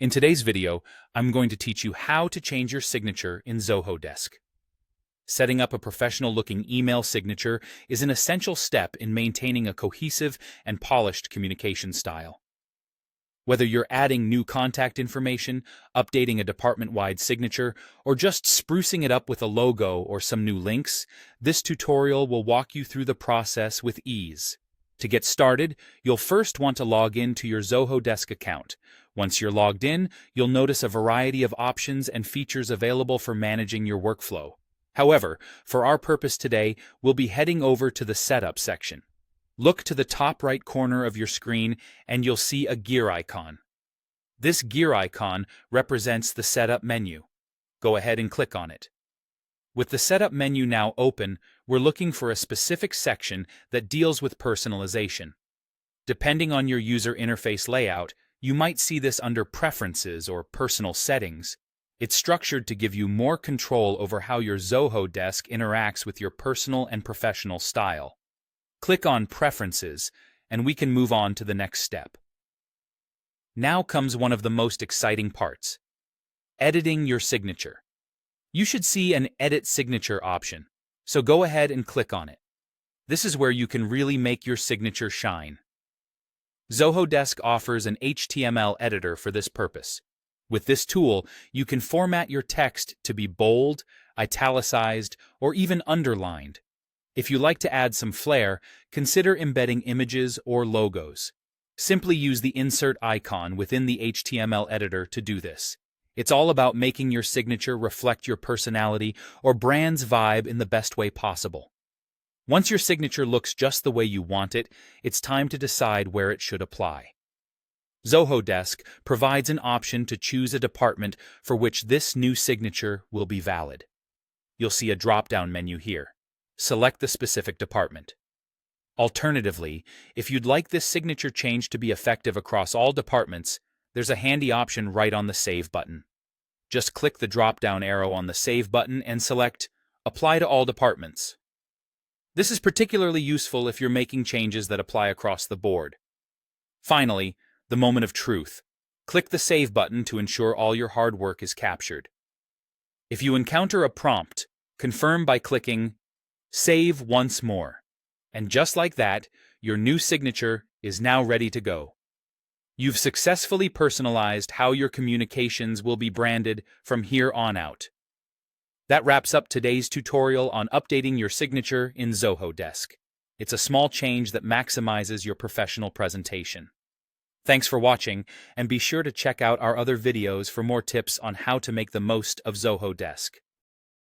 In today's video, I'm going to teach you how to change your signature in Zoho Desk. Setting up a professional-looking email signature is an essential step in maintaining a cohesive and polished communication style. Whether you're adding new contact information, updating a department-wide signature, or just sprucing it up with a logo or some new links, this tutorial will walk you through the process with ease. To get started, you'll first want to log in to your Zoho Desk account. Once you're logged in, you'll notice a variety of options and features available for managing your workflow. However, for our purpose today, we'll be heading over to the Setup section. Look to the top right corner of your screen and you'll see a gear icon. This gear icon represents the Setup menu. Go ahead and click on it. With the Setup menu now open, we're looking for a specific section that deals with personalization. Depending on your user interface layout, you might see this under Preferences or Personal Settings. It's structured to give you more control over how your Zoho Desk interacts with your personal and professional style. Click on Preferences, and we can move on to the next step. Now comes one of the most exciting parts: editing your signature. You should see an Edit Signature option, so go ahead and click on it. This is where you can really make your signature shine. Zoho Desk offers an HTML editor for this purpose. With this tool, you can format your text to be bold, italicized, or even underlined. If you like to add some flair, consider embedding images or logos. Simply use the insert icon within the HTML editor to do this. It's all about making your signature reflect your personality or brand's vibe in the best way possible. Once your signature looks just the way you want it, it's time to decide where it should apply. Zoho Desk provides an option to choose a department for which this new signature will be valid. You'll see a drop-down menu here. Select the specific department. Alternatively, if you'd like this signature change to be effective across all departments, there's a handy option right on the Save button. Just click the drop-down arrow on the Save button and select Apply to all departments. This is particularly useful if you're making changes that apply across the board. Finally, the moment of truth. Click the Save button to ensure all your hard work is captured. If you encounter a prompt, confirm by clicking Save once more. And just like that, your new signature is now ready to go. You've successfully personalized how your communications will be branded from here on out. That wraps up today's tutorial on updating your signature in Zoho Desk. It's a small change that maximizes your professional presentation. Thanks for watching, and be sure to check out our other videos for more tips on how to make the most of Zoho Desk.